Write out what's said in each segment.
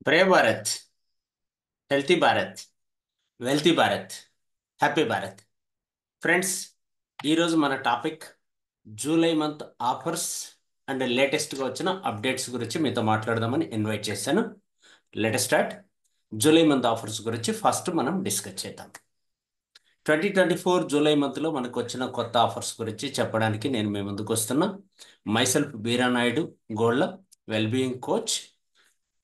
ప్రే Bharat, healthy Bharat, wealthy Bharat, happy Bharat. Friends, ఈరోజు మన topic July month offers and లేటెస్ట్గా వచ్చిన అప్డేట్స్ గురించి మీతో మాట్లాడదామని ఇన్వైట్ చేశాను. Let start. July month offers గురించి ఫస్ట్ మనం డిస్కస్ చేద్దాం. 2024 జూలై మంత్లో మనకు వచ్చిన కొత్త ఆఫర్స్ గురించి చెప్పడానికి నేను మీ ముందుకు వస్తున్నా. Myself Beera Naidu, gold wellbeing coach.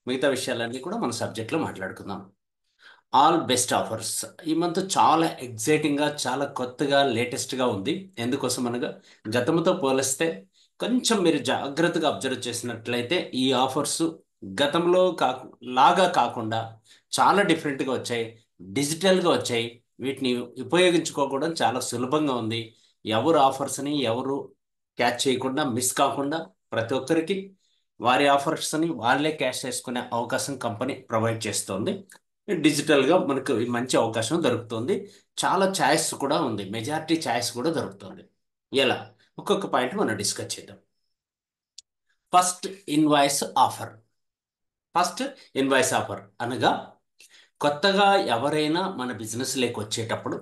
మిగతా విషయాలన్నీ కూడా మన సబ్జెక్ట్లో మాట్లాడుకుందాం. All best offers. ఈ మంత్ చాలా ఎగ్జైటింగ్గా, చాలా కొత్తగా, లేటెస్ట్గా ఉంది. ఎందుకోసం అనగా గతంతో పోలిస్తే కొంచెం మీరు జాగ్రత్తగా అబ్జర్వ్ చేసినట్లయితే ఈ ఆఫర్స్ గతంలో లాగా కాకుండా చాలా డిఫరెంట్గా వచ్చాయి, డిజిటల్గా వచ్చాయి. వీటిని ఉపయోగించుకోవడం చాలా సులభంగా ఉంది. ఎవరు ఆఫర్స్ని ఎవరు క్యాచ్ చేయకుండా, మిస్ కాకుండా ప్రతి ఒక్కరికి వారి ఆఫర్స్ని వాళ్ళే క్యాష్ చేసుకునే అవకాశం కంపెనీ ప్రొవైడ్ చేస్తోంది. డిజిటల్గా మనకు ఈ మంచి అవకాశం దొరుకుతుంది. చాలా ఛాయిస్ కూడా ఉంది, మెజారిటీ ఛాయిస్ కూడా దొరుకుతుంది. ఎలా, ఒక్కొక్క పాయింట్ మనం డిస్కస్ చేద్దాం. First invoice offer. First invoice offer అనగా కొత్తగా ఎవరైనా మన బిజినెస్లోకి వచ్చేటప్పుడు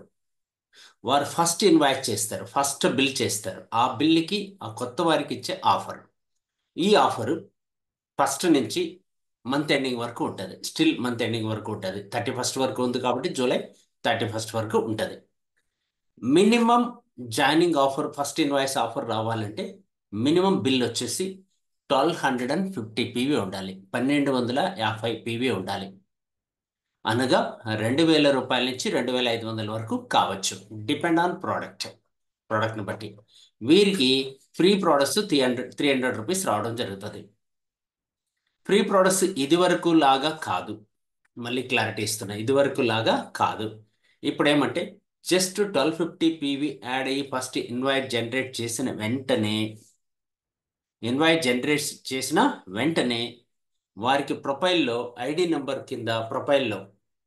వారు ఫస్ట్ ఇన్వాయిస్ చేస్తారు, ఫస్ట్ బిల్ చేస్తారు. ఆ బిల్కి ఆ కొత్త వారికి ఇచ్చే ఆఫర్. ఈ ఆఫరు ఫస్ట్ నుంచి మంత్ ఎండింగ్ వరకు ఉంటుంది. స్టిల్ మంత్ ఎండింగ్ వరకు ఉంటుంది. 31st వరకు ఉంది కాబట్టి జూలై 31st వరకు ఉంటుంది. Minimum joining offer, first invoice offer రావాలంటే మినిమం బిల్ వచ్చేసి 1250 పీవీ ఉండాలి, 1250 పీవీ ఉండాలి. అనగా 2000 రూపాయల నుంచి 2500 వరకు కావచ్చు, డిపెండ్ ఆన్ ప్రోడక్ట్ని బట్టి. వీరికి ఫ్రీ ప్రోడక్ట్స్ 300 రూపీస్ రావడం జరుగుతుంది. ఫ్రీ ప్రోడక్ట్స్ ఇది వరకు లాగా కాదు, మళ్ళీ క్లారిటీ ఇస్తున్నా, ఇది వరకు లాగా కాదు. ఇప్పుడు ఏమంటే జస్ట్ 1250 పీవీ యాడ్ అయ్యి ఫస్ట్ ఇన్వాయిట్ జనరేట్ చేసిన వెంటనే వారికి ప్రొఫైల్లో ఐడి నెంబర్ కింద, ప్రొఫైల్లో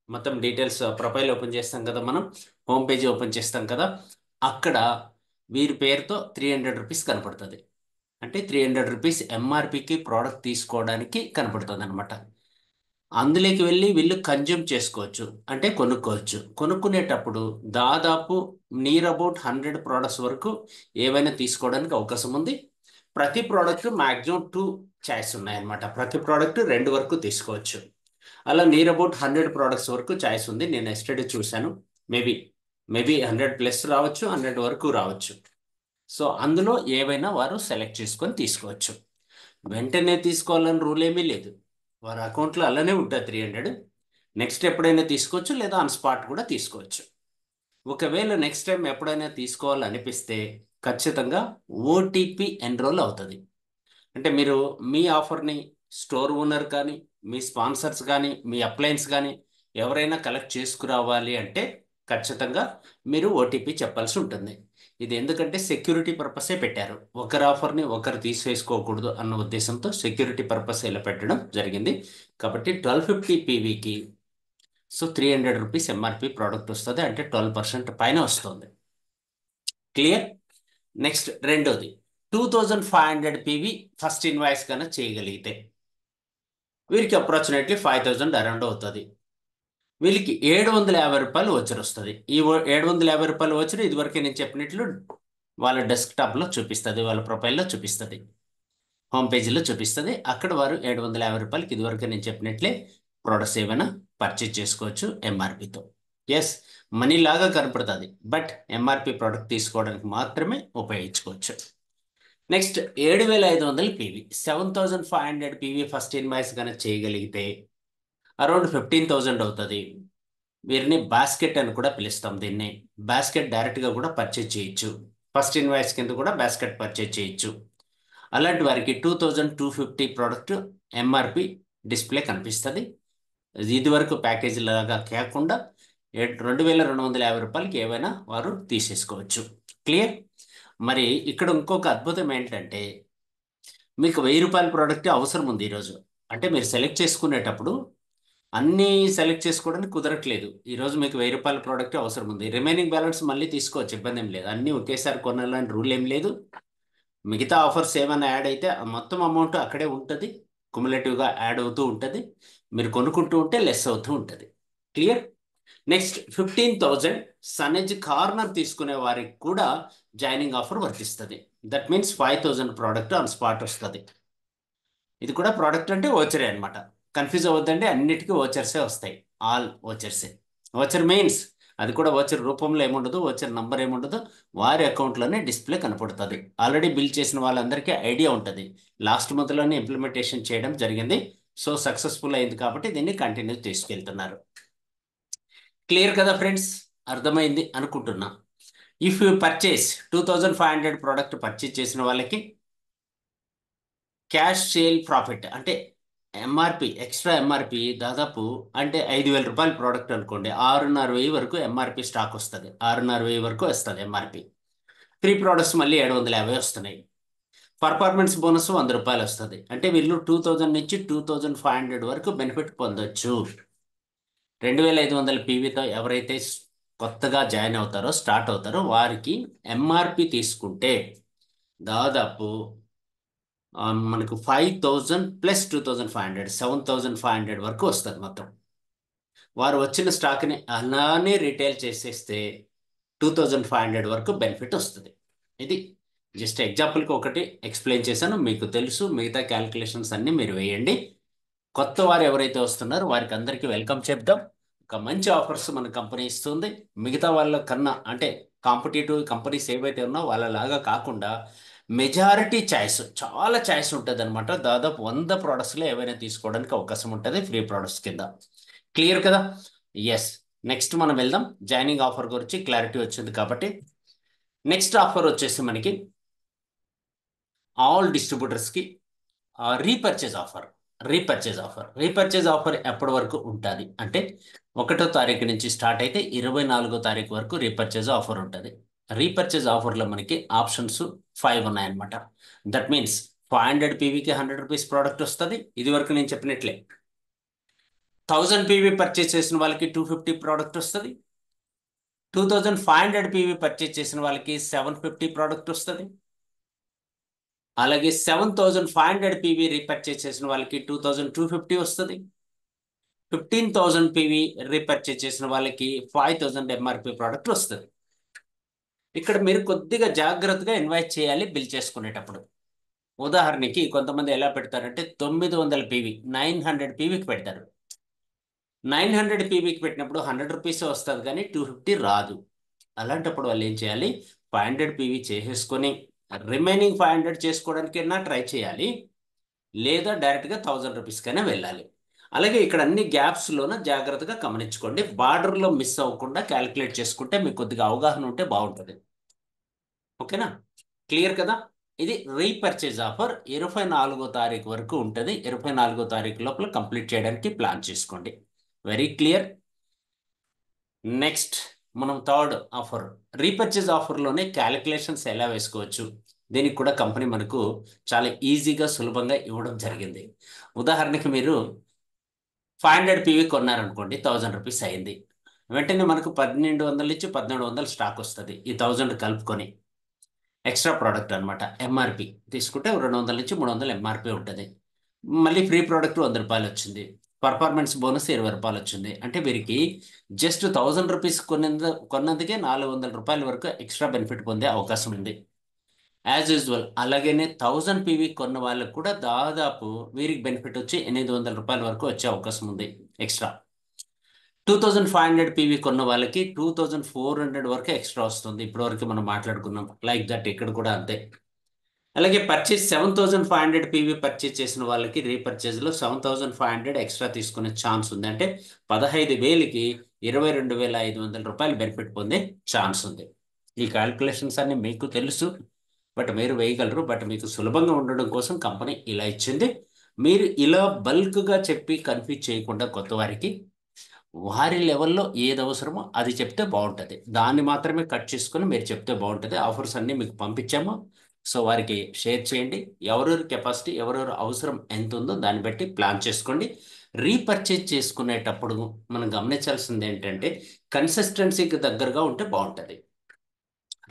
మొత్తం డీటెయిల్స్, ప్రొఫైల్ ఓపెన్ చేస్తాం కదా మనం, హోమ్ పేజీ ఓపెన్ చేస్తాం కదా, అక్కడ వీరి పేరుతో 300 రూపీస్ కనపడుతుంది. అంటే 300 రూపీస్ ఎంఆర్పికి ప్రోడక్ట్ తీసుకోవడానికి కనపడుతుంది అనమాట. అందులోకి వెళ్ళి వీళ్ళు కన్జ్యూమ్ చేసుకోవచ్చు, అంటే కొనుక్కోవచ్చు. కొనుక్కునేటప్పుడు దాదాపు నియర్ అబౌట్ 100 ప్రోడక్ట్స్ వరకు ఏవైనా తీసుకోవడానికి అవకాశం ఉంది. ప్రతి ప్రోడక్ట్ మ్యాక్సిమం 2 చాయిస్ ఉన్నాయన్నమాట. ప్రతి ప్రోడక్ట్ 2 వరకు తీసుకోవచ్చు. అలా నియర్ అబౌట్ 100 ప్రోడక్ట్స్ వరకు చాయిస్ ఉంది. నేను ఎస్టర్డే చూశాను. మేబీ 100+ రావచ్చు, 100 వరకు రావచ్చు. సో అందులో ఏవైనా వారు సెలెక్ట్ చేసుకొని తీసుకోవచ్చు. వెంటనే తీసుకోవాలని రూల్ ఏమీ లేదు. వారి అకౌంట్లో అలానే ఉంటుంది 300. నెక్స్ట్ ఎప్పుడైనా తీసుకోవచ్చు, లేదా ఆన్ స్పాట్ కూడా తీసుకోవచ్చు. ఒకవేళ నెక్స్ట్ టైం ఎప్పుడైనా తీసుకోవాలనిపిస్తే ఖచ్చితంగా ఓటీపీ ఎన్రోల్ అవుతుంది. అంటే మీరు మీ ఆఫర్ని స్టోర్ ఓనర్ కానీ, మీ స్పాన్సర్స్ కానీ, మీ అప్లయన్స్ కానీ ఎవరైనా కలెక్ట్ చేసుకురావాలి అంటే ఖచ్చితంగా మీరు ఓటీపీ చెప్పాల్సి ఉంటుంది. ఇది ఎందుకంటే సెక్యూరిటీ పర్పసే పెట్టారు. ఒకరి ఆఫర్ని ఒకరు తీసేసుకోకూడదు అన్న ఉద్దేశంతో సెక్యూరిటీ పర్పస్ ఇలా పెట్టడం జరిగింది. కాబట్టి 1250 పీవీకి సో 300 రూపీస్ ఎంఆర్పి ప్రోడక్ట్ వస్తుంది, అంటే 12% పైన వస్తుంది. క్లియర్? నెక్స్ట్ రెండోది 2500 పీవీ ఫస్ట్ ఇన్వాయిస్ కన్నా చేయగలిగితే వీరికి అప్రాక్సిమేట్లీ 5000 అరౌండ్ అవుతుంది. వీళ్ళకి 750 రూపాయలు వచ్చర్ వస్తుంది. ఈ 750 రూపాయలు వచ్చర్ ఇదివరకే నేను చెప్పినట్లు వాళ్ళ డెస్క్టాప్లో చూపిస్తుంది, వాళ్ళ ప్రొఫైల్లో చూపిస్తుంది, హోమ్ పేజీలో చూపిస్తుంది. అక్కడ వారు 750 రూపాయలకి ఇదివరకు నేను చెప్పినట్లే ప్రోడక్ట్స్ ఏమైనా పర్చేజ్ చేసుకోవచ్చు ఎంఆర్పితో. ఎస్, మనీ లాగా కనపడుతుంది, బట్ ఎంఆర్పి ప్రోడక్ట్ తీసుకోవడానికి మాత్రమే ఉపయోగించుకోవచ్చు. Next 7500 PV, 7500 PV first invoice కనుక చేయగలిగితే అరౌండ్ 15,000 అవుతుంది. వీరిని బాస్కెట్ అని కూడా పిలుస్తాం. దీన్ని బాస్కెట్ డైరెక్ట్గా కూడా పర్చేజ్ చేయొచ్చు, ఫస్ట్ ఇన్వాయిస్ కింద కూడా బాస్కెట్ పర్చేజ్ చేయొచ్చు. అలాంటి వారికి 2250 ప్రోడక్ట్ ఎంఆర్పి డిస్ప్లే కనిపిస్తుంది. ఇది వరకు ప్యాకేజీ లాగా కాకుండా 2250 రూపాయలకి ఏవైనా వారు తీసేసుకోవచ్చు. క్లియర్? మరి ఇక్కడ ఇంకొక అద్భుతం ఏంటంటే మీకు 1000 రూపాయల ప్రోడక్ట్ అవసరం ఉంది ఈరోజు. అంటే మీరు సెలెక్ట్ చేసుకునేటప్పుడు అన్నీ సెలెక్ట్ చేసుకోవడానికి కుదరట్లేదు. ఈరోజు మీకు 1000 రూపాయల ప్రోడక్ట్ అవసరం ఉంది. రిమైనింగ్ బ్యాలెన్స్ మళ్ళీ తీసుకోవచ్చు, ఇబ్బంది ఏం లేదు. అన్నీ ఒకేసారి కొనాలని రూల్ ఏం లేదు. మిగతా ఆఫర్స్ ఏమైనా యాడ్ అయితే ఆ మొత్తం అమౌంట్ అక్కడే ఉంటుంది. కుములేటివ్గా యాడ్ అవుతూ ఉంటుంది. మీరు కొనుక్కుంటూ ఉంటే లెస్ అవుతూ ఉంటుంది. క్లియర్? నెక్స్ట్ 15,000 సనేజ్ కార్నర్ తీసుకునే వారికి కూడా జాయినింగ్ ఆఫర్ వర్తిస్తుంది. That means 5,000 product on spot వస్తుంది. ఇది కూడా ప్రోడక్ట్ అంటే ఓచరే అనమాట. కన్ఫ్యూజ్ అవ్వద్దండి, అన్నిటికీ ఓచర్సే వస్తాయి. ఆల్ ఓచర్సే. ఓచర్ మీన్స్ అది కూడా ఓచర్ రూపంలో ఏముండదు, ఓచర్ నంబర్ ఏముండదు, వారి అకౌంట్లోనే డిస్ప్లే కనపడుతుంది. ఆల్రెడీ బిల్ చేసిన వాళ్ళందరికీ ఐడియా ఉంటుంది. లాస్ట్ మంత్లోనే ఇంప్లిమెంటేషన్ చేయడం జరిగింది. సో సక్సెస్ఫుల్ అయింది కాబట్టి దీన్ని కంటిన్యూ తీసుకెళ్తున్నారు. క్లియర్ కదా ఫ్రెండ్స్? అర్థమైంది అనుకుంటున్నా. If you purchase 2,500 product purchase చేసిన వాళ్ళకి క్యాష్ సేల్ ప్రాఫిట్ అంటే ఎంఆర్పి, ఎక్స్ట్రా ఎంఆర్పి దాదాపు అంటే 5,000 రూపాయల ప్రోడక్ట్ అనుకోండి, 6,500 వరకు ఎంఆర్పి స్టాక్ వస్తుంది. 6,500 వరకు వస్తుంది ఎంఆర్పి. ఫ్రీ ప్రోడక్ట్స్ మళ్ళీ 750 వస్తున్నాయి. పర్ఫార్మెన్స్ బోనస్ 100 రూపాయలు వస్తుంది. అంటే వీళ్ళు 2,000 నుంచి 2,500 వరకు బెనిఫిట్ పొందొచ్చు. 2,500 పీవీతో ఎవరైతే కొత్తగా జాయిన్ అవుతారో, స్టార్ట్ అవుతారో వారికి ఎంఆర్పి తీసుకుంటే దాదాపు మనకు 5,000 ప్లస్ 2,500 7,500 వరకు వస్తుంది మొత్తం. వారు వచ్చిన స్టాక్ని అలానే రిటైల్ చేసేస్తే 2,500 వరకు బెనిఫిట్ వస్తుంది. ఇది జస్ట్ ఎగ్జాంపుల్కి ఒకటి ఎక్స్ప్లెయిన్ చేశాను, మీకు తెలుసు. మిగతా క్యాలిక్యులేషన్స్ అన్నీ మీరు వేయండి. కొత్త వారు ఎవరైతే వస్తున్నారో వారికి అందరికీ వెల్కమ్ చెప్దాం. ఒక మంచి ఆఫర్స్ మన కంపెనీ ఇస్తుంది. మిగతా వాళ్ళ కన్నా అంటే కాంపిటేటివ్ కంపెనీస్ ఏవైతే ఉన్నాయో వాళ్ళలాగా కాకుండా మెజారిటీ ఛాయిస్, చాలా ఛాయిస్ ఉంటుంది అనమాట. దాదాపు 100 ప్రోడక్ట్స్లో ఏవైనా తీసుకోవడానికి అవకాశం ఉంటుంది ఫ్రీ ప్రోడక్ట్స్ కింద. క్లియర్ కదా? ఎస్. నెక్స్ట్ మనం వెళ్దాం. జాయినింగ్ ఆఫర్ గురించి క్లారిటీ వచ్చింది కాబట్టి నెక్స్ట్ ఆఫర్ వచ్చేసి మనకి ఆల్ డిస్ట్రిబ్యూటర్స్కి రీపర్చేజ్ ఆఫర్. రీపర్చేజ్ ఆఫర్ ఎప్పటి వరకు ఉంటుంది అంటే 1వ తారీఖు నుంచి స్టార్ట్ అయితే 24వ తారీఖు వరకు రీపర్చేజ్ ఆఫర్ ఉంటుంది. రీపర్చేజ్ ఆఫర్లో మనకి ఆప్షన్స్ 5 ఉన్నాయన్నమాట. దట్ మీన్స్ 500 పీవీకి 100 రూపీస్ ప్రోడక్ట్ వస్తుంది. ఇది వరకు నేను చెప్పినట్లే 1000 పీవీ పర్చేస్ చేసిన వాళ్ళకి 250 ప్రోడక్ట్ వస్తుంది. 2,500 పీవీ పర్చేస్ చేసిన వాళ్ళకి 750 ప్రోడక్ట్ వస్తుంది. అలాగే 7,500 పీవీ రీపర్చేస్ చేసిన వాళ్ళకి 2,250 వస్తుంది. 15,000 పీవీ రీపర్చేస్ చేసిన వాళ్ళకి 5,000 ఎంఆర్పి ప్రోడక్ట్ వస్తుంది. ఇక్కడ మీరు కొద్దిగా జాగ్రత్తగా ఇన్వైట్ చేయాలి బిల్ చేసుకునేటప్పుడు. ఉదాహరణకి కొంతమంది ఎలా పెడతారంటే 900 పీవీ 900 పీవీకి పెడతారు. 900 పీవీకి పెట్టినప్పుడు 100 రూపీస్ వస్తుంది కానీ 250 రాదు. అలాంటప్పుడు వాళ్ళు ఏం చేయాలి, 500 పీవీ చేసేసుకొని రిమైనింగ్ 500 చేసుకోవడానికైనా ట్రై చేయాలి, లేదా డైరెక్ట్గా 1,000 రూపీస్కైనా వెళ్ళాలి. అలాగే ఇక్కడ అన్ని గ్యాప్స్లోన జాగ్రత్తగా గమనించుకోండి. బార్డర్లో మిస్ అవ్వకుండా క్యాలిక్యులేట్ చేసుకుంటే మీకు కొద్దిగా అవగాహన ఉంటే బాగుంటుంది. ఓకేనా? క్లియర్ కదా? ఇది రీపర్చేజ్ ఆఫర్ 24వ తారీఖు వరకు ఉంటుంది. 24వ తారీఖు లోపల కంప్లీట్ చేయడానికి ప్లాన్ చేసుకోండి. Very clear. నెక్స్ట్ మనం థర్డ్ ఆఫర్, రీపర్చేజ్ ఆఫర్లోనే క్యాలిక్యులేషన్స్ ఎలా వేసుకోవచ్చు, దీనికి కూడా కంపెనీ మనకు చాలా ఈజీగా సులభంగా ఇవ్వడం జరిగింది. ఉదాహరణకి మీరు 500 పీవీ కొన్నారనుకోండి, 1,000 రూపీస్ అయింది. వెంటనే మనకు 1,200 నుంచి 1,700 స్టాక్ వస్తుంది. ఈ 1,000 కలుపుకొని ఎక్స్ట్రా ప్రోడక్ట్ అనమాట. ఎంఆర్పి తీసుకుంటే 200 నుంచి 300 ఎంఆర్పి ఉంటుంది. మళ్ళీ ఫ్రీ ప్రోడక్ట్ 100 రూపాయలు వచ్చింది. పర్ఫార్మెన్స్ బోనస్ 20 రూపాయలు వచ్చింది. అంటే వీరికి జస్ట్ 1,000 రూపీస్ కొన్నందుకే 400 రూపాయల వరకు ఎక్స్ట్రా బెనిఫిట్ పొందే అవకాశం ఉంది. యాజ్ యూజువల్ అలాగనే 1,000 పీవీ కొన్న వాళ్ళకు కూడా దాదాపు వీరికి బెనిఫిట్ వచ్చి 800 రూపాయల వరకు వచ్చే అవకాశం ఉంది ఎక్స్ట్రా. 2,500 పీవీ కొన్న వాళ్ళకి 2,400 వరకు ఎక్స్ట్రా వస్తుంది. ఇప్పటివరకు మనం మాట్లాడుకున్నాం. లైక్ దట్ ఇక్కడ కూడా అంతే. అలాగే పర్చేస్ 7,500 పీవీ పర్చేస్ చేసిన వాళ్ళకి రీపర్చేజ్లో 7,500 ఎక్స్ట్రా తీసుకునే ఛాన్స్ ఉంది. అంటే 15,000కి 22,500 రూపాయలు బెనిఫిట్ పొందే ఛాన్స్ ఉంది. ఈ క్యాల్కులేషన్స్ అన్ని మీకు తెలుసు, బట్ మీరు వేయగలరు. బట్ మీకు సులభంగా ఉండడం కోసం కంపెనీ ఇలా ఇచ్చింది. మీరు ఇలా బల్క్గా చెప్పి కన్ఫ్యూజ్ చేయకుండా కొత్త వారికి వారి లెవెల్లో ఏది అవసరమో అది చెప్తే బాగుంటుంది. దాన్ని మాత్రమే కట్ చేసుకొని మీరు చెప్తే బాగుంటుంది. ఆఫర్స్ అన్నీ మీకు పంపించాము. సో వారికి షేర్ చేయండి. ఎవరెవరి కెపాసిటీ, ఎవరెవరి అవసరం ఎంత ఉందో దాన్ని బట్టి ప్లాన్ చేసుకోండి. రీపర్చేజ్ చేసుకునేటప్పుడు మనం గమనించాల్సింది ఏంటంటే కన్సిస్టెన్సీకి దగ్గరగా ఉంటే బాగుంటుంది.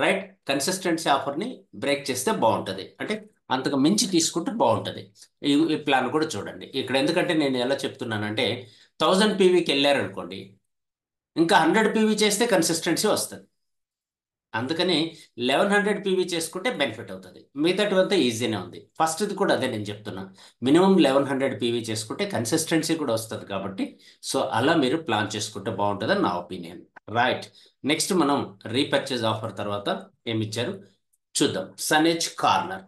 రైట్? కన్సిస్టెన్సీ ఆఫర్ని బ్రేక్ చేస్తే బాగుంటుంది. అంటే అంతకు మించి తీసుకుంటే బాగుంటుంది. ఈ ప్లాన్ కూడా చూడండి. ఇక్కడ ఎందుకంటే నేను ఎలా చెప్తున్నానంటే 1000 పీవీకి వెళ్ళారనుకోండి, ఇంకా 100 పీవీ చేస్తే కన్సిస్టెన్సీ వస్తుంది. అందుకని 1100 పీవీ చేసుకుంటే బెనిఫిట్ అవుతుంది. మిగతాటివంతా ఈజీనే ఉంది. ఫస్ట్ది కూడా అదే నేను చెప్తున్నా. మినిమం 1100 పీవీ చేసుకుంటే కన్సిస్టెన్సీ కూడా వస్తుంది కాబట్టి సో అలా మీరు ప్లాన్ చేసుకుంటే బాగుంటుందని నా ఒపీనియన్. రైట్. నెక్స్ట్ మనం రీపర్చేజ్ ఆఫర్ తర్వాత ఏమి ఇచ్చారు చూద్దాం. సనేజ్ కార్నర్.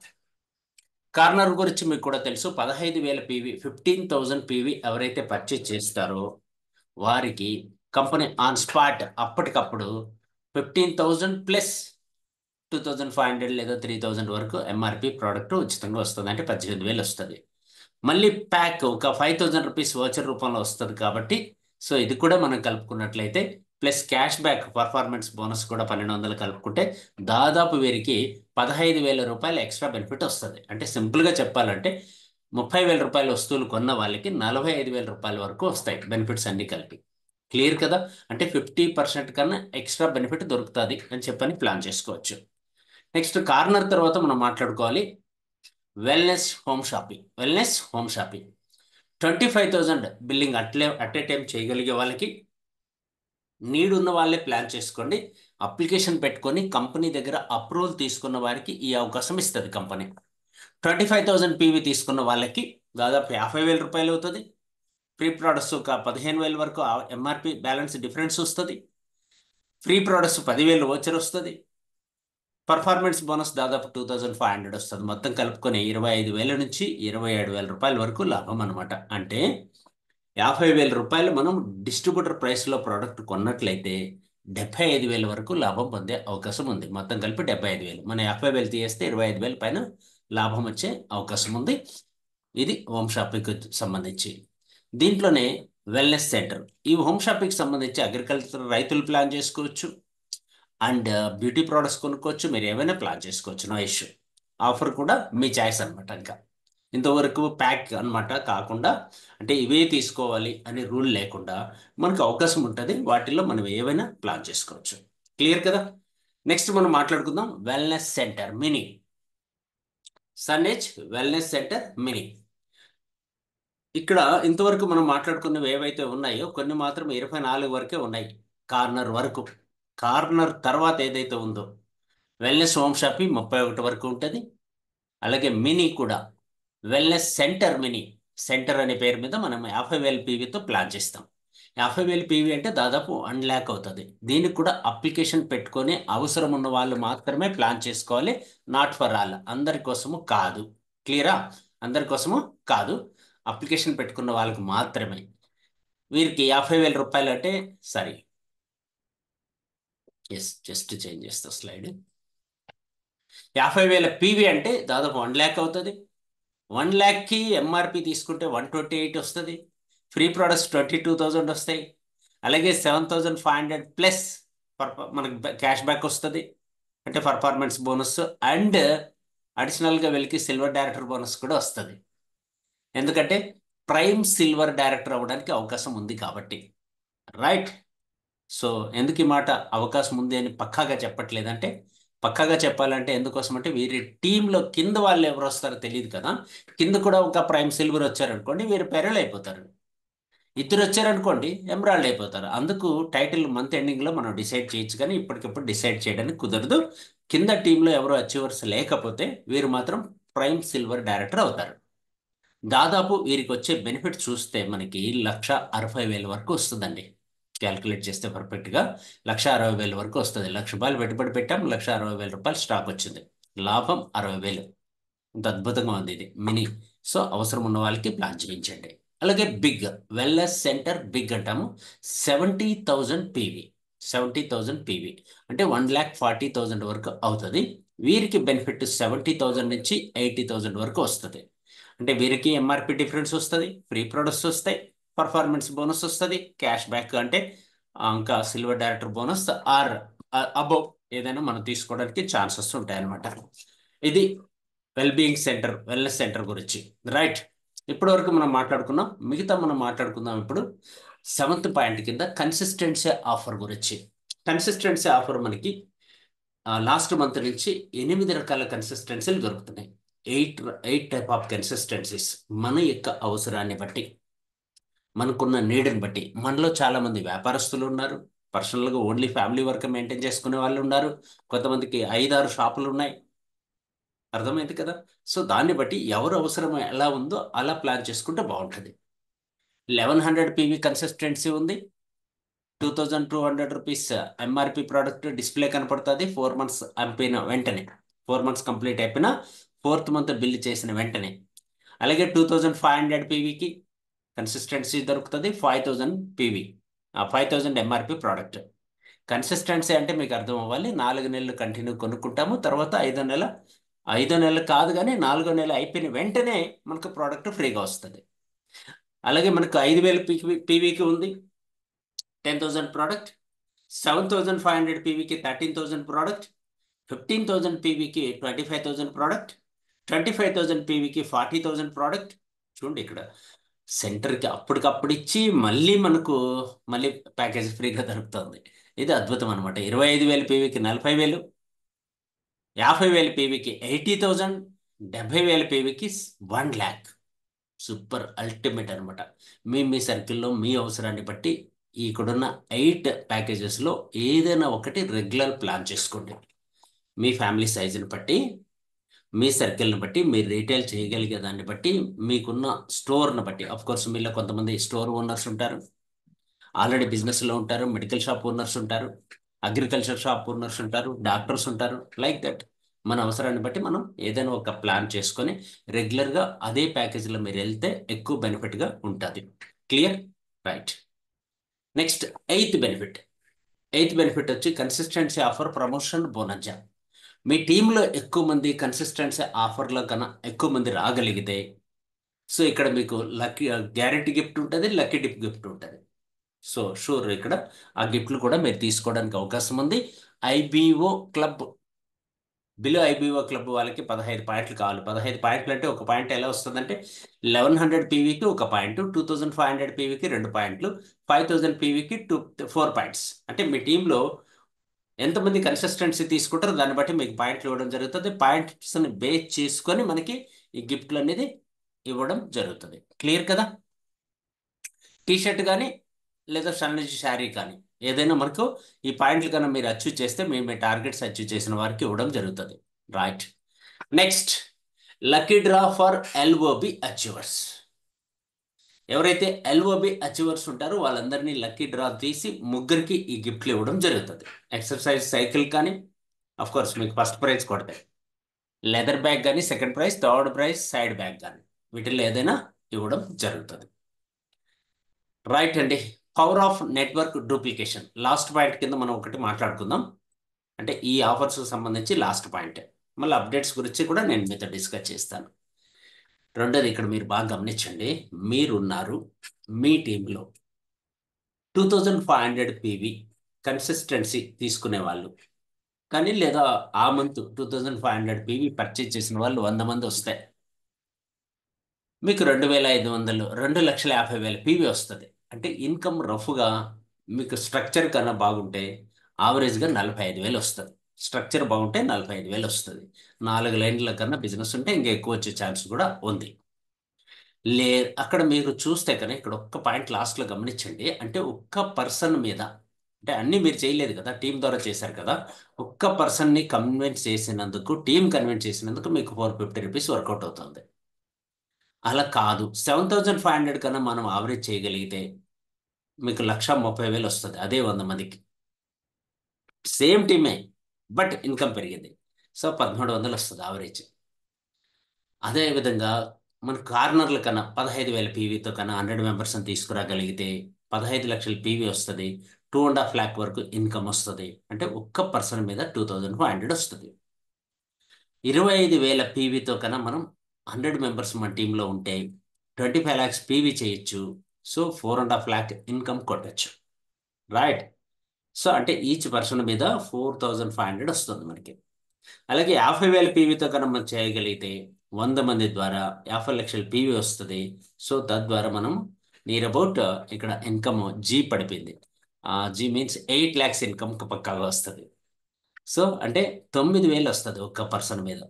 కార్నర్ గురించి మీకు కూడా తెలుసు. 15,000 పీవీ 15,000 పీవీ ఎవరైతే పర్చేజ్ చేస్తారో వారికి కంపెనీ ఆన్ స్పాట్ అప్పటికప్పుడు 15,000 ప్లస్ 2,500 లేదా 3,000 వరకు ఎంఆర్పి ప్రోడక్ట్ ఉచితంగా వస్తుంది. అంటే 18,000 వస్తుంది. మళ్ళీ ప్యాక్ ఒక 5,000 రూపీస్ వోచర్ రూపంలో వస్తుంది కాబట్టి సో ఇది కూడా మనం కలుపుకున్నట్లయితే plus cash back performance bonus కూడా 1,200 కలుపుకుంటే దాదాపు వీరికి 15,000 రూపాయలు ఎక్స్ట్రా బెనిఫిట్ వస్తుంది. అంటే సింపుల్గా చెప్పాలంటే 30,000 రూపాయల వస్తువులు కొన్న వాళ్ళకి 45,000 రూపాయల వరకు వస్తాయి బెనిఫిట్స్ అన్ని కలిపి. క్లియర్ కదా? అంటే 50% కన్నా ఎక్స్ట్రా బెనిఫిట్ దొరుకుతుంది అని చెప్పని ప్లాన్ చేసుకోవచ్చు. నెక్స్ట్ కార్నర్ తర్వాత మనం మాట్లాడుకోవాలి wellness home shopping. Wellness home shopping 25,000 billing at a time చేయగలిగే వాళ్ళకి, నీడ్ ఉన్న వాళ్ళే ప్లాన్ చేసుకోండి. అప్లికేషన్ పెట్టుకొని కంపెనీ దగ్గర అప్రూవల్ తీసుకున్న వారికి ఈ అవకాశం ఇస్తుంది కంపెనీ. 25,000 పీవీ తీసుకున్న వాళ్ళకి దాదాపు 50,000 రూపాయలు అవుతుంది. ఫ్రీ ప్రోడక్ట్స్ ఒక 15,000 వరకు ఎంఆర్పి బ్యాలెన్స్ డిఫరెన్స్ వస్తుంది. ఫ్రీ ప్రోడక్ట్స్ 10,000 వోచర్ వస్తుంది. పర్ఫార్మెన్స్ బోనస్ దాదాపు 2,500 వస్తుంది. మొత్తం కలుపుకొని 25,000 నుంచి 27,000 రూపాయల వరకు లాభం అనమాట. అంటే 50,000 రూపాయలు మనం డిస్ట్రిబ్యూటర్ ప్రైస్లో ప్రోడక్ట్ కొన్నట్లయితే 75,000 వరకు లాభం పొందే అవకాశం ఉంది. మొత్తం కలిపి 75,000. మనం 50,000 తీయేస్తే 25,000 పైన లాభం వచ్చే అవకాశం ఉంది. ఇది హోమ్ షాపింగ్కి సంబంధించి. దీంట్లోనే వెల్నెస్ సెంటర్. ఈ హోమ్ షాపింగ్కి సంబంధించి అగ్రికల్చర్ రైతులు ప్లాన్ చేసుకోవచ్చు అండ్ బ్యూటీ ప్రోడక్ట్స్ కొనుక్కోవచ్చు. మీరు ఏమైనా ప్లాన్ చేసుకోవచ్చు, నో ఇష్యూ. ఆఫర్ కూడా మీ చాయిస్ అనమాట. ఇంకా ఇంతవరకు ప్యాక్ అనమాట కాకుండా అంటే ఇవే తీసుకోవాలి అనే రూల్ లేకుండా మనకు అవకాశం ఉంటుంది. వాటిల్లో మనం ఏవైనా ప్లాన్ చేసుకోవచ్చు. క్లియర్ కదా? నెక్స్ట్ మనం మాట్లాడుకుందాం వెల్నెస్ సెంటర్ మినీ. సన్నేజ్ వెల్నెస్ సెంటర్ మినీ. ఇక్కడ ఇంతవరకు మనం మాట్లాడుకున్నవి ఏవైతే ఉన్నాయో కొన్ని మాత్రం 24 వరకే ఉన్నాయి. కార్నర్ వరకు. కార్నర్ తర్వాత ఏదైతే ఉందో వెల్నెస్ హోమ్ షాపింగ్ 31 వరకు ఉంటుంది. అలాగే మినీ కూడా వెల్నెస్ సెంటర్ మినీ. సెంటర్ అనే పేరు మీద మనం 50,000 పీవీతో ప్లాన్ చేస్తాం. 50,000 పీవీ అంటే దాదాపు 1 ల్యాక్ అవుతుంది. దీనికి కూడా అప్లికేషన్ పెట్టుకొని అవసరం ఉన్న వాళ్ళు మాత్రమే ప్లాన్ చేసుకోవాలి. నాట్ ఫర్ ఆల్, అందరి కోసము కాదు. క్లియరా? అందరి కోసము కాదు, అప్లికేషన్ పెట్టుకున్న వాళ్ళకి మాత్రమే. వీరికి 50,000 రూపాయలు అంటే సారీ, ఎస్ జస్ట్ చేంజ్ చేస్తా స్లైడ్. 50,000 పీవీ అంటే దాదాపు 1 ల్యాక్ అవుతుంది. 1 ల్యాక్కి ఎంఆర్పి తీసుకుంటే 128 వస్తుంది. ఫ్రీ ప్రొడక్ట్స్ 22,000 వస్తాయి. అలాగే 7,500 ప్లస్ మనకి క్యాష్ బ్యాక్ వస్తుంది. అంటే పర్ఫార్మెన్స్ బోనస్ అండ్ అడిషనల్గా వీళ్ళకి సిల్వర్ డైరెక్టర్ బోనస్ కూడా వస్తుంది. ఎందుకంటే ప్రైమ్ సిల్వర్ డైరెక్టర్ అవ్వడానికి అవకాశం ఉంది కాబట్టి. రైట్. సో ఎందుకు ఈ మాట అవకాశం ఉంది అని పక్కాగా చెప్పట్లేదంటే, పక్కాగా చెప్పాలంటే ఎందుకోసం అంటే వీరి టీంలో కింద వాళ్ళు ఎవరు వస్తారో తెలియదు కదా. కింద కూడా ఒక ప్రైమ్ సిల్వర్ వచ్చారనుకోండి వీరు పెరల్ అయిపోతారు. ఇద్దరు వచ్చారనుకోండి ఎమరాల్డ్ అయిపోతారు. అందుకు టైటిల్ మంత్ ఎండింగ్లో మనం డిసైడ్ చేయొచ్చు, కానీ ఇప్పటికిప్పుడు డిసైడ్ చేయడానికి కుదరదు. కింద టీంలో ఎవరు అచీవర్స్ లేకపోతే వీరు మాత్రం ప్రైమ్ సిల్వర్ డైరెక్టర్ అవుతారు. దాదాపు వీరికి వచ్చే బెనిఫిట్ చూస్తే మనకి 1,60,000 వరకు వస్తుందండి. క్యాల్కులేట్ చేస్తే పర్ఫెక్ట్గా 1,60,000 వరకు వస్తుంది. ₹1,00,000 పెట్టుబడి పెట్టాం, 1,60,000 రూపాయలు స్టాక్ వచ్చింది. లాభం 60,000. ఇంత అద్భుతంగా ఉంది ఇది మినీ. సో అవసరం ఉన్న వాళ్ళకి ప్లాన్ చేయించండి. అలాగే బిగ్ వెల్నెస్ సెంటర్ బిగ్ అంటాము. 70,000 పీవీ. 70,000 పీవీ అంటే 1,40,000 వరకు అవుతుంది. వీరికి బెనిఫిట్ 70,000 నుంచి 80,000 వరకు వస్తుంది. అంటే వీరికి ఎంఆర్పి డిఫరెన్స్ వస్తుంది, ఫ్రీ ప్రొడక్ట్స్ వస్తాయి, పర్ఫార్మెన్స్ బోనస్ వస్తుంది, క్యాష్ బ్యాక్ అంటే ఇంకా silver director bonus or above ఏదైనా మనం తీసుకోవడానికి ఛాన్సెస్ ఉంటాయి అన్నమాట. ఇది వెల్బీయింగ్ సెంటర్ వెల్నెస్ సెంటర్ గురించి. రైట్. ఇప్పటి వరకు మనం మాట్లాడుకున్నాం. మిగతా మనం మాట్లాడుకుందాం ఇప్పుడు 7th పాయింట్ కింద కన్సిస్టెన్సీ ఆఫర్ గురించి. కన్సిస్టెన్సీ ఆఫర్ మనకి లాస్ట్ మంత్ నుంచి 8 రకాల కన్సిస్టెన్సీలు దొరుకుతున్నాయి. ఎయిట్ ఎయిట్ టైప్ ఆఫ్ కన్సిస్టెన్సీస్ మన యొక్క అవసరాన్ని బట్టి, మనకున్న నీడ్ని బట్టి. మనలో చాలా మంది వ్యాపారస్తులు ఉన్నారు, పర్సనల్గా ఓన్లీ ఫ్యామిలీ వర్క్ మెయింటైన్ చేసుకునే వాళ్ళు ఉన్నారు, కొంతమందికి 5-6 షాపులు ఉన్నాయి. అర్థమైంది కదా? సో దాన్ని బట్టి ఎవరు అవసరం ఎలా ఉందో అలా ప్లాన్ చేసుకుంటే బాగుంటుంది. 1100 పీవీ కన్సిస్టెన్సీ ఉంది, 2200 రూపీస్ ఎంఆర్పి ప్రోడక్ట్ డిస్ప్లే కనపడుతుంది 4 మంత్స్ అయిపోయిన వెంటనే, 4 మంత్స్ కంప్లీట్ అయిపోయిన 4th మంత్ బిల్ చేసిన వెంటనే. అలాగే 2500 పీవీకి కన్సిస్టెన్సీ దొరుకుతుంది, 5000 పీవీ, 5000 ఎంఆర్పి ప్రోడక్ట్. కన్సిస్టెన్సీ అంటే మీకు అర్థం అవ్వాలి, 4 నెలలు కంటిన్యూ కొనుక్కుంటాము, తర్వాత 5 నెలలు కాదు కానీ 4వ నెల అయిపోయిన వెంటనే మనకు ప్రోడక్ట్ ఫ్రీగా వస్తుంది. అలాగే మనకు 5000 పీవీకి ఉంది 10,000 ప్రోడక్ట్, 7,500 పీవీకి 13,000 ప్రోడక్ట్, 15,000 పీవీకి 25,000 ప్రోడక్ట్, 25,000 పీవీకి 40,000 ప్రోడక్ట్. చూడండి ఇక్కడ సెంటర్కి అప్పటికప్పుడు ఇచ్చి మళ్ళీ మనకు మళ్ళీ ప్యాకేజ్ ఫ్రీగా దొరుకుతుంది. ఇది అద్భుతం అనమాట. 25,000 పీవీకి 40,000, 50,000 పీవీకి 80,000, 70,000 పీవీకి 1,00,000. సూపర్ అల్టిమేట్ అనమాట. మీ సర్కిల్లో మీ అవసరాన్ని బట్టి ఇక్కడున్న 8 ప్యాకేజెస్లో ఏదైనా ఒకటి రెగ్యులర్ ప్లాన్ చేసుకోండి. మీ ఫ్యామిలీ సైజుని బట్టి, మీ సర్కిల్ని బట్టి, మీరు రీటైల్ చేయగలిగే దాన్ని బట్టి, మీకున్న స్టోర్ని బట్టి. కోర్స్ మీలో కొంతమంది స్టోర్ ఓనర్స్ ఉంటారు, ఆల్రెడీ బిజినెస్లో ఉంటారు, మెడికల్ షాప్ ఓనర్స్ ఉంటారు, అగ్రికల్చర్ షాప్ ఓనర్స్ ఉంటారు, డాక్టర్స్ ఉంటారు. లైక్ దట్ మన అవసరాన్ని బట్టి మనం ఏదైనా ఒక ప్లాన్ చేసుకొని రెగ్యులర్గా అదే ప్యాకేజీలో మీరు వెళ్తే ఎక్కువ బెనిఫిట్గా ఉంటుంది. Clear? Right. Next eighth benefit వచ్చి కన్సిస్టెన్సీ ఆఫర్ ప్రమోషన్ బోనస్. మీ టీంలో ఎక్కువ మంది కన్సిస్టెన్సీ ఆఫర్లో కన్నా ఎక్కువ మంది రాగలిగితే, సో ఇక్కడ మీకు లక్కీ గ్యారెంటీ గిఫ్ట్ ఉంటుంది, లక్కీ డిప్ గిఫ్ట్ ఉంటుంది. సో షూర్ ఇక్కడ ఆ గిఫ్ట్లు కూడా మీరు తీసుకోవడానికి అవకాశం ఉంది. IBO club, below IBO club వాళ్ళకి 15 పాయింట్లు కావాలి. 15 పాయింట్లు అంటే ఒక పాయింట్ ఎలా వస్తుందంటే 1100 పీవీకి ఒక పాయింట్, 2500 పీవీకి 2 పాయింట్లు, 5000 పీవీకి 4 పాయింట్స్. అంటే మీ టీంలో ఎంతమంది కన్సిస్టెన్సీ తీసుకుంటారో దాన్ని బట్టి మీకు పాయింట్లు ఇవ్వడం జరుగుతుంది. పాయింట్స్ని బేస్ చేసుకొని మనకి ఈ గిఫ్ట్లు అనేది ఇవ్వడం జరుగుతుంది. క్లియర్ కదా? టీషర్ట్ కానీ లేదా సన్నజీ శారీ కానీ ఏదైనా మనకు ఈ పాయింట్లు కన్నా మీరు అచీవ్ చేస్తే మీ టార్గెట్స్ అచీవ్ చేసిన వారికి ఇవ్వడం జరుగుతుంది. Right. Next lucky draw for LOB achievers. ఎవరైతే ఎల్ఓబి అచీవర్స్ ఉంటారో వాళ్ళందరినీ లక్కీ డ్రా తీసి ముగ్గురికి ఈ గిఫ్ట్లు ఇవ్వడం జరుగుతుంది. ఎక్సర్సైజ్ సైకిల్ కానీ, కోర్స్ మీకు ఫస్ట్ ప్రైజ్ కొడతాయి, లెదర్ బ్యాగ్ కానీ second prize, third prize side bag కానీ, వీటిల్లో ఏదైనా ఇవ్వడం జరుగుతుంది. రైట్ అండి. Power of network duplication last point కింద మనం ఒకటి మాట్లాడుకుందాం. అంటే ఈ ఆఫర్స్ సంబంధించి లాస్ట్ పాయింట్, మళ్ళీ అప్డేట్స్ గురించి కూడా నేను మీతో డిస్కస్ చేస్తాను. రెండోది ఇక్కడ మీరు బాగా గమనించండి, మీరున్నారు మీ టీంలో 2500 పీవీ కన్సిస్టెన్సీ తీసుకునే వాళ్ళు కానీ, లేదా ఆ మంత్ 2500 పీవీ పర్చేజ్ చేసిన వాళ్ళు 100 మంది వస్తాయి, మీకు 2,500, 2,50,000 పీవీ వస్తుంది. అంటే ఇన్కమ్ రఫ్గా మీకు స్ట్రక్చర్ కన్నా బాగుంటే ఆవరేజ్గా 45,000 వస్తుంది. స్ట్రక్చర్ బాగుంటే 45,000 వస్తుంది. 4 లైన్ల కన్నా బిజినెస్ ఉంటే ఇంకా ఎక్కువ వచ్చే ఛాన్స్ కూడా ఉంది. అక్కడ మీరు చూస్తే కనుక ఇక్కడ ఒక్క పాయింట్ లాస్ట్లో గమనించండి. అంటే ఒక్క పర్సన్ మీద, అంటే అన్నీ మీరు చేయలేదు కదా, టీం ద్వారా చేశారు కదా, ఒక్క పర్సన్ని కన్విన్స్ చేసినందుకు, టీం కన్విన్స్ చేసినందుకు మీకు 450 రూపీస్ వర్కౌట్ అవుతుంది. అలా కాదు, 7,500 కన్నా మనం ఆవరేజ్ చేయగలిగితే మీకు 1,30,000 వస్తుంది. అదే 100 మందికి, సేమ్ టీమే బట్ ఇన్కమ్ పెరిగింది. సో 1,300 వస్తుంది ఆవరేజ్. అదేవిధంగా మన కార్నర్ల కన్నా 15,000 పీవీతో కన్నా 100 మెంబర్స్ని తీసుకురాగలిగితే 15 లక్షల పీవీ వస్తుంది, 2.5 lakh వరకు ఇన్కమ్ వస్తుంది. అంటే ఒక్క పర్సన్ మీద 2,500 వస్తుంది. 25,000 పీవీతో కన్నా మనం 100 మెంబర్స్ మన టీంలో ఉంటే 25 lakhs పీవీ చేయొచ్చు. సో 4.5 lakh ఇన్కమ్ కొట్టచ్చు. రైట్. సో అంటే ఈచ్ పర్సన్ మీద 4,500 వస్తుంది మనకి. అలాగే 50,000 పీవీతో కన్నా మనం చేయగలిగితే 100 మంది ద్వారా 50 లక్షల పీవీ వస్తుంది. సో తద్వారా మనం నియర్ అబౌట్ ఇక్కడ ఇన్కమ్ జీ పడిపోయింది. జీ మీన్స్ 8 lakhs ఇన్కమ్ పక్కాగా వస్తుంది. సో అంటే 9,000 వస్తుంది ఒక్క పర్సన్ మీద.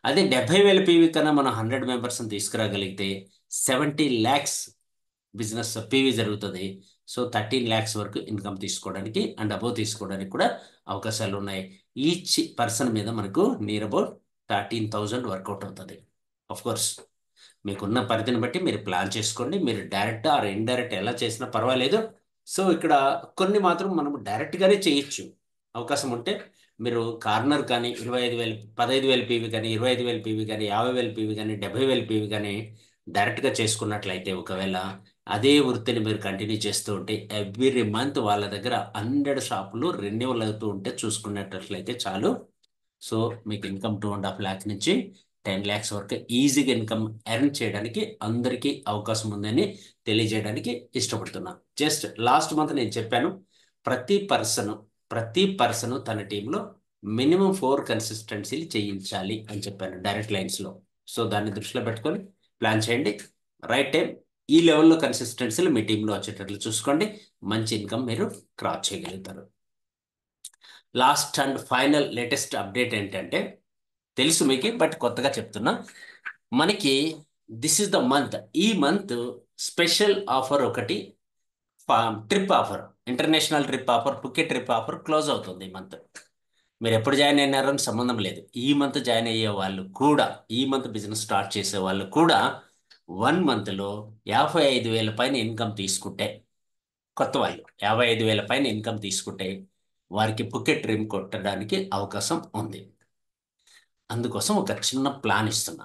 అదే 70,000 పీవీ కన్నా మనం 100 మెంబర్స్ని తీసుకురాగలిగితే 70 ల్యాక్స్ బిజినెస్ పీవీ జరుగుతుంది. సో 13 ల్యాక్స్ వరకు ఇన్కమ్ తీసుకోవడానికి అండ్ అబోవ్ తీసుకోవడానికి కూడా అవకాశాలు ఉన్నాయి. ఈచ్ పర్సన్ మీద మనకు నియర్ అబౌట్ 13,000 వర్కౌట్ అవుతుంది. ఆఫ్ కోర్స్ మీకున్న పరిధిని బట్టి మీరు ప్లాన్ చేసుకోండి. మీరు డైరెక్ట్ ఆర్ ఇండైరెక్ట్ ఎలా చేసినా పర్వాలేదు. సో ఇక్కడ కొన్ని మాత్రం మనం డైరెక్ట్గానే చేయొచ్చు. అవకాశం ఉంటే మీరు కార్నర్ కానీ 25,000 15,000 పీవీ కానీ 25,000 పీవీ కానీ 50,000 పీవీ కానీ 70,000 పీవీ కానీ డైరెక్ట్గా చేసుకున్నట్లయితే ఒకవేళ అదే వృత్తిని మీరు కంటిన్యూ చేస్తూ ఉంటే ఎవ్రీ మంత్ వాళ్ళ దగ్గర 100 షాపులు రెన్యువల్ అవుతూ ఉంటే చూసుకున్నట్లయితే చాలు. సో మీకు ఇన్కమ్ 2.5 ల్యాక్ నుంచి 10 ల్యాక్స్ వరకు ఈజీగా ఇన్కమ్ ఎర్న్ చేయడానికి అందరికీ అవకాశం ఉందని తెలియజేయడానికి ఇష్టపడుతున్నా. జస్ట్ లాస్ట్ మంత్ నేను చెప్పాను, ప్రతి పర్సన్ తన టీంలో మినిమం 4 కన్సిస్టెన్సీలు చేయించాలి అని చెప్పాను డైరెక్ట్ లైన్స్లో. సో దాన్ని దృష్టిలో పెట్టుకొని ప్లాన్ చేయండి. రైట్ టైం ఈ లెవెల్లో కన్సిస్టెన్సీలు మీ టీంలో వచ్చేటట్లు చూసుకోండి. మంచి ఇన్కమ్ మీరు క్రాస్ చేయగలుగుతారు. Last and final latest update ఏంటంటే, తెలుసు మీకు బట్ కొత్తగా చెప్తున్నా, మనకి దిస్ ఇస్ ద మంత్, ఈ మంత్ స్పెషల్ ఆఫర్ ఒకటి, trip offer, international trip offer, Phuket trip offer close అవుతుంది ఈ మంత్. మీరు ఎప్పుడు జాయిన్ అయినారో అని సంబంధం లేదు. ఈ మంత్ జాయిన్ అయ్యే వాళ్ళు కూడా, ఈ మంత్ బిజినెస్ స్టార్ట్ చేసే వాళ్ళు కూడా 1 మంత్లో 55,000 పైన ఇన్కమ్ తీసుకుంటే, కొత్త వాళ్ళు 55,000 పైన ఇన్కమ్ తీసుకుంటే వారికి పుకెట్ ట్రిప్ కొట్టడానికి అవకాశం ఉంది. అందుకోసం ఒక చిన్న ప్లాన్ ఇస్తున్నా.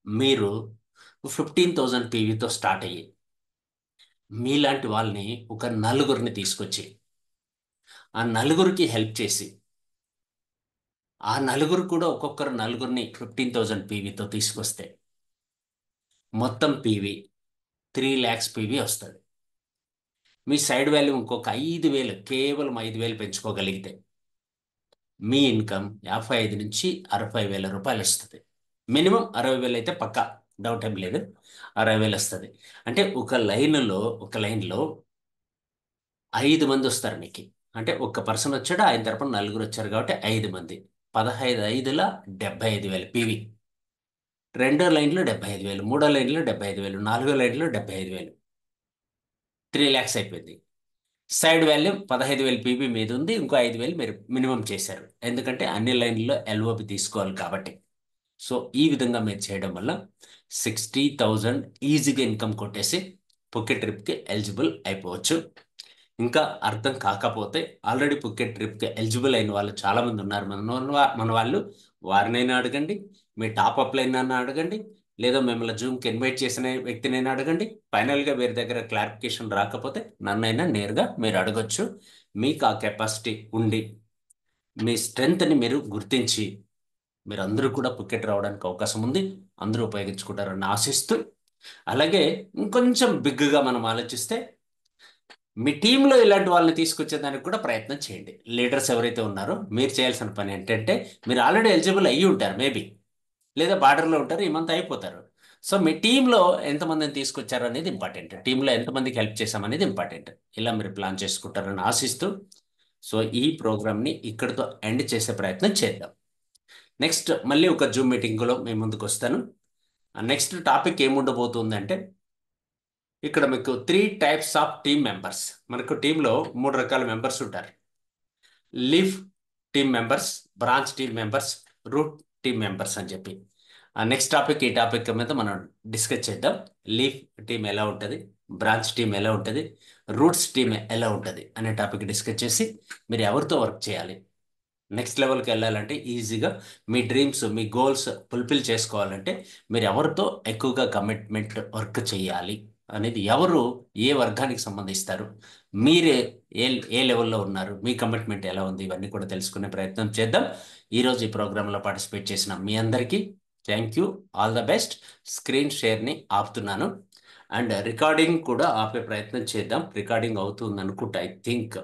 మీరు 15,000 పీవీతో స్టార్ట్ అయ్యి మీలాంటి వాళ్ళని ఒక నలుగురిని తీసుకొచ్చి ఆ నలుగురికి హెల్ప్ చేసి ఆ నలుగురు కూడా ఒక్కొక్కరు నలుగురిని 15,000 పీవీతో తీసుకొస్తే మొత్తం పీవీ 3 ల్యాక్స్ పీవీ వస్తుంది. మీ సైడ్ వాల్యూ ఇంకొక 5,000, కేవలం 5,000 పెంచుకోగలిగితే మీ ఇన్కమ్ 55 నుంచి 60,000 రూపాయలు వస్తుంది. మినిమం 60,000 అయితే పక్కా, డౌట్ ఏం లేదు, 60,000 వస్తుంది. అంటే ఒక లైన్లో 5 మంది వస్తారు మీకు. అంటే ఒక్క పర్సన్ వచ్చాడు, ఆయన తరపున నలుగురు వచ్చారు కాబట్టి 5 మంది, 15/5 75,000 పీవీ. రెండో లైన్లో 75,000, మూడో లైన్లో 75,000, నాలుగో లైన్లో 75,000, 3 ల్యాక్స్ అయిపోయింది. సైడ్ వాల్యూ 15,000 పీబీ మీద ఉంది, ఇంకో 5,000 మీరు మినిమం చేశారు, ఎందుకంటే అన్ని లైన్లలో ఎల్ఓపి తీసుకోవాలి కాబట్టి. సో ఈ విధంగా మీరు చేయడం వల్ల 60,000 ఈజీగా ఇన్కమ్ కొట్టేసి పుకెట్ ట్రిప్కి ఎలిజిబుల్ అయిపోవచ్చు. ఇంకా అర్థం కాకపోతే ఆల్రెడీ పుకెట్ ట్రిప్కి ఎలిజిబుల్ అయిన వాళ్ళు చాలామంది ఉన్నారు మన వాళ్ళు, వారినైనా అడగండి, మీ టాప్ అప్లైనైనా అడగండి, లేదా మిమ్మల్ని జూమ్కి ఇన్వైట్ చేసిన వ్యక్తినైనా అడగండి. ఫైనల్గా వేరే దగ్గర క్లారిఫికేషన్ రాకపోతే నన్నైనా నేరుగా మీరు అడగొచ్చు. మీకు ఆ కెపాసిటీ ఉండి మీ స్ట్రెంగ్త్ని మీరు గుర్తించి మీరు అందరూ కూడా పుకెట్ రావడానికి అవకాశం ఉంది, అందరూ ఉపయోగించుకుంటారని ఆశిస్తూ, అలాగే ఇంకొంచెం బిగ్గా మనం ఆలోచిస్తే మీ టీంలో ఇలాంటి వాళ్ళని తీసుకొచ్చేదానికి కూడా ప్రయత్నం చేయండి. లీడర్స్ ఎవరైతే ఉన్నారో మీరు చేయాల్సిన పని ఏంటంటే, మీరు ఆల్రెడీ ఎలిజిబుల్ అయ్యి ఉంటారు మేబీ, లేదా బార్డర్లో ఉంటారు, ఈ మంత్ అయిపోతారు. సో మీ టీంలో ఎంతమందిని తీసుకొచ్చారు అనేది ఇంపార్టెంట్, టీంలో ఎంతమందికి హెల్ప్ చేశామనేది ఇంపార్టెంట్. ఇలా మీరు ప్లాన్ చేసుకుంటారని ఆశిస్తూ, సో ఈ ప్రోగ్రామ్ని ఇక్కడితో ఎండ్ చేసే ప్రయత్నం చేద్దాం. నెక్స్ట్ మళ్ళీ ఒక జూమ్ మీటింగ్లో మేము ముందుకు వస్తాను. నెక్స్ట్ టాపిక్ ఏముండబోతుందంటే, ఇక్కడ మీకు 3 టైప్స్ ఆఫ్ టీమ్ మెంబర్స్, మనకు టీంలో 3 రకాల మెంబర్స్ ఉంటారు. Leaf team members, branch team members, root team members అని చెప్పి. నెక్స్ట్ టాపిక్, ఈ టాపిక్ మీద మనం డిస్కస్ చేద్దాం. లీఫ్ టీమ్ ఎలా ఉంటుంది, బ్రాంచ్ టీమ్ ఎలా ఉంటుంది, రూట్స్ టీమ్ ఎలా ఉంటుంది అనే టాపిక్ డిస్కస్ చేసి మీరు ఎవరితో వర్క్ చేయాలి, నెక్స్ట్ లెవెల్కి వెళ్ళాలంటే ఈజీగా మీ డ్రీమ్స్, మీ గోల్స్ ఫుల్ఫిల్ చేసుకోవాలంటే మీరు ఎవరితో ఎక్కువగా కమిట్మెంట్ వర్క్ చేయాలి అనేది, ఎవరు ఏ వర్గానికి సంబంధిస్తారు, మీరే ఏ ఏ లెవెల్లో ఉన్నారు, మీ కమిట్మెంట్ ఎలా ఉంది, ఇవన్నీ కూడా తెలుసుకునే ప్రయత్నం చేద్దాం. ఈరోజు ఈ ప్రోగ్రాంలో పార్టిసిపేట్ చేసిన మీ అందరికీ thank you, all the best. Screen షేర్ని ఆపుతున్నాను అండ్ రికార్డింగ్ కూడా ఆపే ప్రయత్నం చేద్దాం. రికార్డింగ్ అవుతుంది అనుకుంటా, ఐ థింక్.